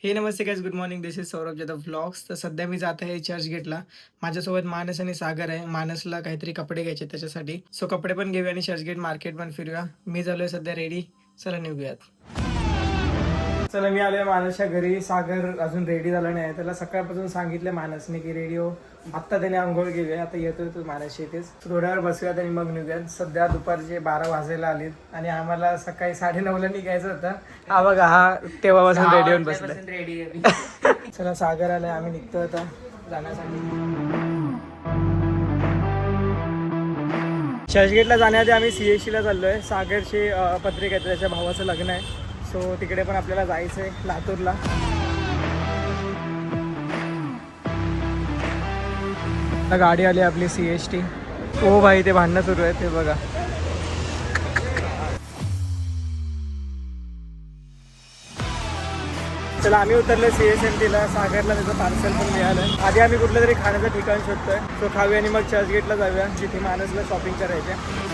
हे नमस्ते guys, good morning. This is Saurabh Jadhav vlogs. तर सध्या मी जात आहे चर्चगेटला. माझ्यासोबत मानस आणि सागर आहे. मानसला काहीतरी कपडे घ्यायचे त्याच्यासाठी. सो कपडे पण घेऊया आणि चर्चगेट मार्केट पण फिरूया. मी झालोय सध्या रेडी. चला निघूयात. चला मी आलोय मानसच्या घरी. सागर अजून रेडी झाला नाही. त्याला सकाळपासून सांगितलं मानसने की रेडी हो. आत्ता त्याने आंघोळ केली. आता येतोय तो मानसच्या इथेच. थोड्या वेळ बसूयात आणि मग निघूयात. सध्या दुपारचे 12 वाजायला आलेत आणि आम्हाला सकाळी 9:30ला निघायचं होतं. हा बघा, हा तेव्हापासून रेडी होऊन बसलाय. चला सागर आलाय, आम्ही निघतो आता जाण्यासाठी. चर्चगेटला जाण्याआधी आम्ही CST ला चाललोय. सागरची पत्रिका आहे, त्याच्या भावाचं लग्न आहे. सो तिकडे पण आपल्याला जायचं आहे, लातूरला. आता गाडी आली आपली CST. ओ भाई, ते भांडणं सुरू आहे ते बघा. चला आम्ही उतरलो CSMT ला. सागरला त्याचं पार्सल पण मिळालं. आधी आम्ही कुठलं तरी खाण्याचं ठिकाण शोधतोय. तो खाऊया आणि मग चर्चगेटला जाऊया, जिथे मानसला शॉपिंग करायचे.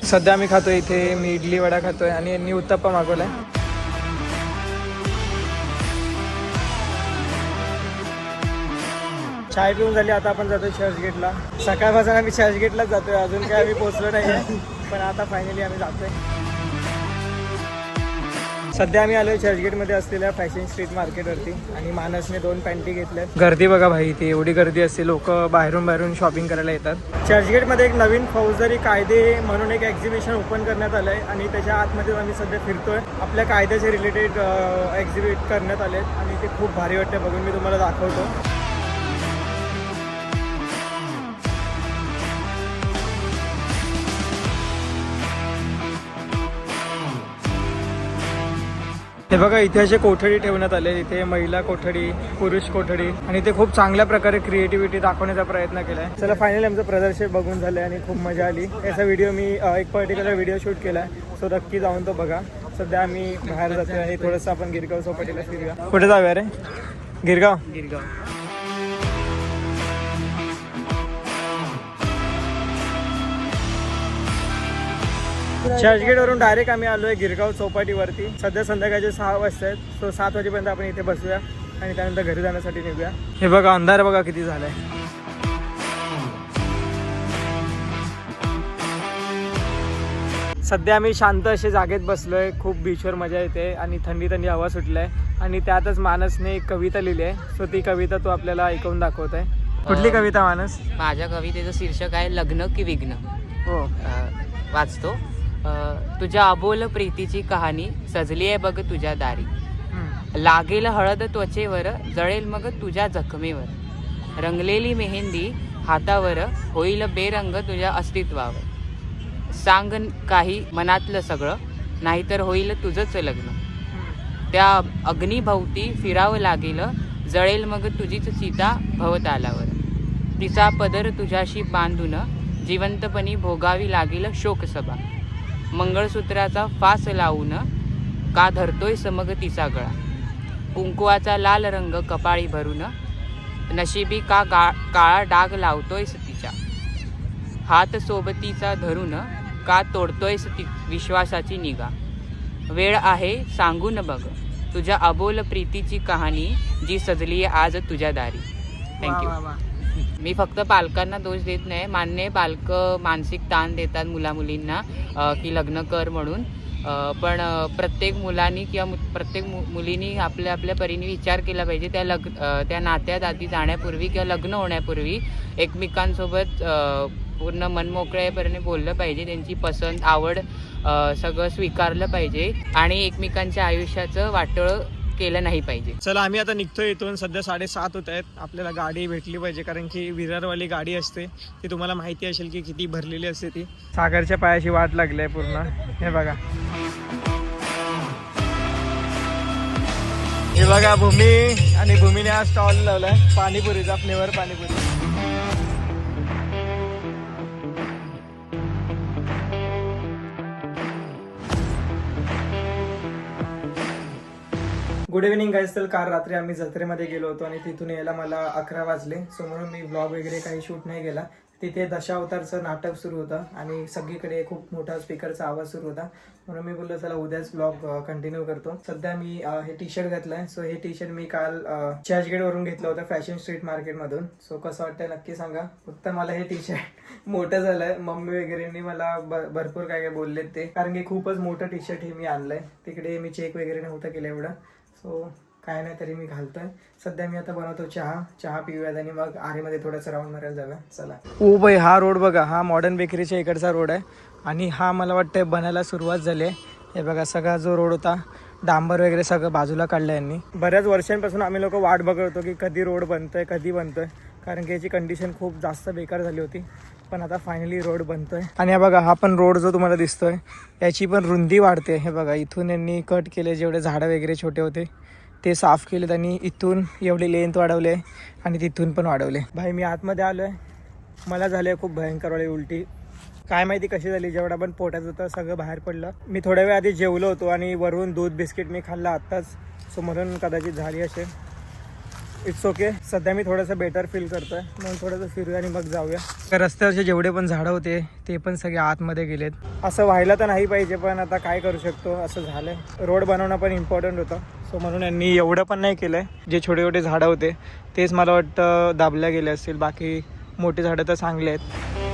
सध्या आम्ही खातोय इथे. मी इडली वडा खातोय आणि यांनी उत्तप्पा मागवलाय. चाय पिऊन झाली. आता आपण जातोय चर्चगेटला. सकाळपासून आम्ही चर्चगेटलाच जातोय. अजून काय आम्ही पोहोचलो नाही आहे, पण आता फायनली आम्ही जातोय. सध्या आम्ही आलोय चर्चगेटमध्ये असलेल्या फॅशन स्ट्रीट मार्केटवरती आणि मानसने 2 पॅन्टी घेतल्यात. गर्दी बघा भाई, इथे एवढी गर्दी असते. लोक बाहेरून शॉपिंग करायला येतात. चर्चगेटमध्ये एक नवीन फौजदारी कायदे म्हणून एक एक्झिबिशन ओपन करण्यात आलं आहे आणि त्याच्या आतमध्ये आम्ही सध्या फिरतोय. आपल्या कायद्याचे रिलेटेड एक्झिबिट करण्यात आले आणि ते खूप भारी वाटते बघून. मी तुम्हाला दाखवतो. हे बघा, इथे असे कोठडी ठेवण्यात आले. इथे महिला कोठडी, पुरुष कोठडी आणि ते खूप चांगल्या प्रकारे क्रिएटिव्हिटी दाखवण्याचा प्रयत्न केलाय. चला फायनली आमचं प्रदर्शन बघून झालंय आणि खूप मजा आली. याचा व्हिडिओ मी एक पर्टिक्युलर व्हिडिओ शूट केलाय. सो नक्की जाऊन तो बघा. सध्या आम्ही बाहेर जातोय आणि थोडंसं आपण गिरगाव चौपाटीला फिरूया. कुठे जाऊया रे? गिरगाव. चर्चगेटवरून डायरेक्ट आम्ही आलोय गिरगाव चौपाटीवरती. सध्या संध्याकाळचे 6 वाजता आहेत. सो 7 वाजेपर्यंत आपण इथे बसूया आणि त्यानंतर घरी जाण्यासाठी निघूया. हे बघा, अंधार बघा किती झालाय. सध्या आम्ही शांत असे जागेत बसलोय. खूप बीचवर मजा येते आणि थंडी थंडी हवा सुटलाय आणि त्यातच मानसने एक कविता लिहिली आहे. सो ती कविता तो आपल्याला ऐकवून दाखवत आहे. कुठली कविता मानस? माझ्या कवितेचं शीर्षक आहे लग्न की विघ्न. हो. वाचतो. तुझ्या अबोल प्रीतीची कहाणी सजली आहे बघ तुझ्या दारी. लागेल हळद त्वचेवर, जळेल मग तुझ्या जखमेवर. रंगलेली मेहंदी हातावर, होईल बेरंग तुझ्या अस्तित्वावर. सांग काही मनातलं सगळं, नाहीतर होईल तुझंच लग्न. त्या अग्निभोवती फिरावं लागेल, जळेल मग तुझीच सीता भवतालावर. तिचा पदर तुझ्याशी बांधून, जिवंतपणी भोगावी लागेल शोकसभा. मंगळसूत्राचा फास लावून, का धरतोय समग तिचा गळा. कुंकुवाचा लाल रंग कपाळी भरून, नशिबी का काळा डाग लावतोयस तिच्या. हात सोबतीचा धरून, का तोडतोयस ती विश्वासाची निगा. वेळ आहे सांगून बघ, तुझ्या अबोल प्रीतीची कहाणी जी सजली आज तुझ्या दारी. थँक्यू. मी फक्त पालकांना दोष देत नाही. मान्य पालक मानसिक ताण देतात मुलामुलींना की लग्न कर म्हणून. पण प्रत्येक मुलांनी किंवा प्रत्येक मुलींनी आपल्या आपल्या परीने विचार केला पाहिजे. त्या नात्यात आधी जाण्यापूर्वी किंवा लग्न होण्यापूर्वी एकमेकांसोबत पूर्ण मनमोकळेपणे बोललं पाहिजे. त्यांची पसंत आवड सगळं स्वीकारलं पाहिजे आणि एकमेकांच्या आयुष्याचं वाटोळं केलं नाही पाहिजे. चला आम्ही आता निघतोय इथून. सध्या 7:30 होत आहेत. आपल्याला गाडी भेटली पाहिजे कारण की विरारवाली गाडी असते ती तुम्हाला माहिती असेल की किती भरलेली असते ती. सागरच्या पायाची वाट लागली आहे पूर्ण. हे बघा, हे बघा भूमी. आणि भूमीने हा स्टॉल लावलाय पाणीपुरीचा, flavour panipuri. Good evening guys. तर काल रात्री आम्ही जत्रेमध्ये गेलो होतो आणि तिथून यायला मला 11 वाजले. सो म्हणून मी व्लॉग वगैरे काही शूट नाही केला. तिथे दशावतारचं नाटक सुरू होतं आणि सगळीकडे खूप मोठा स्पीकरचा आवाज सुरू होता. म्हणून मी बोललो चला उद्याच ब्लॉग कंटिन्यू करतो. सध्या मी हे टी शर्ट घातलंय. सो हे टी शर्ट मी काल चर्चगेट वरून घेतलं होतं, फॅशन स्ट्रीट मार्केटमधून. सो कसं वाटतंय नक्की सांगा. फक्त मला हे टी शर्ट मोठं झालंय. मम्मी वगैरेंनी मला भरपूर काय काय बोललेत ते, कारण की खूपच मोठं टी शर्ट हे मी आणलंय. तिकडे मी चेक वगैरे नव्हतं केलं एवढं. सो काय नाही तरी मी घालतोय. सध्या मी आता बनवतो चहा पिऊयात आणि मग आरेमध्ये थोडंसं राऊंड मारायला जाऊया. चला. ओ बाई, हा रोड बघा, हा मॉडर्न बेकरीच्या इकडचा रोड आहे आणि हा मला वाटतं बनायला सुरुवात झाली आहे. हे बघा, सगळा जो रोड होता डांबर वगैरे सगळं बाजूला काढलं यांनी. बऱ्याच वर्षांपासून आम्ही लोक वाट बघतो की कधी रोड बनतोय, कारण की याची कंडिशन खूप जास्त बेकार झाली होती. पण आता फायनली रोड बनतोय. आणि हा बघा, हा पण रोड जो तुम्हाला दिसतोय याची पण रुंदी वाढते. हे बघा, इथून यांनी कट केले, जेवढे झाडं वगैरे छोटे होते ते साफ केले त्यांनी. इथून एवढी लेंथ वाढवले आणि तिथून पण वाढवले. भाई मी आतमध्ये आलो आहे, मला झाले खूप भयंकर वाली उलटी. काय माहिती कशी झाली, जेवढा पण पोटात होतं सगळं बाहेर पडलं. मी थोड्या वेळ आधी जेवलो होतो आणि वरून दूध बिस्किट मी खाल्लं आत्ताच. सो म्हणून कदाचित झाली असेल. It's okay. सध्या मी थोडंसं बेटर फील करतोय, म्हणून थोडंसं फिरूया आणि मग जाऊया. रस्त्यावरचे जेवढे पण झाडं होते ते पण सगळे आतमध्ये गेलेत. असं व्हायला तर नाही पाहिजे, पण आता काय करू शकतो, असं झालंय. रोड बनवणं पण इम्पॉर्टंट होतं. सो म्हणून यांनी एवढं पण नाही केलंय. जे छोटे छोटे झाडं होते तेच मला वाटतं दाबल्या गेले असतील, बाकी मोठी झाडं तर चांगले आहेत.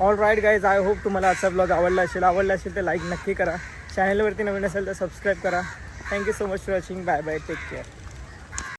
All right guys, I hope तुम्हाला आजचा ब्लॉग आवडला असेल तर लाईक नक्की करा. चॅनलवरती नवीन असेल तर सबस्क्राईब करा. Thank you so much for watching. Bye bye, take care.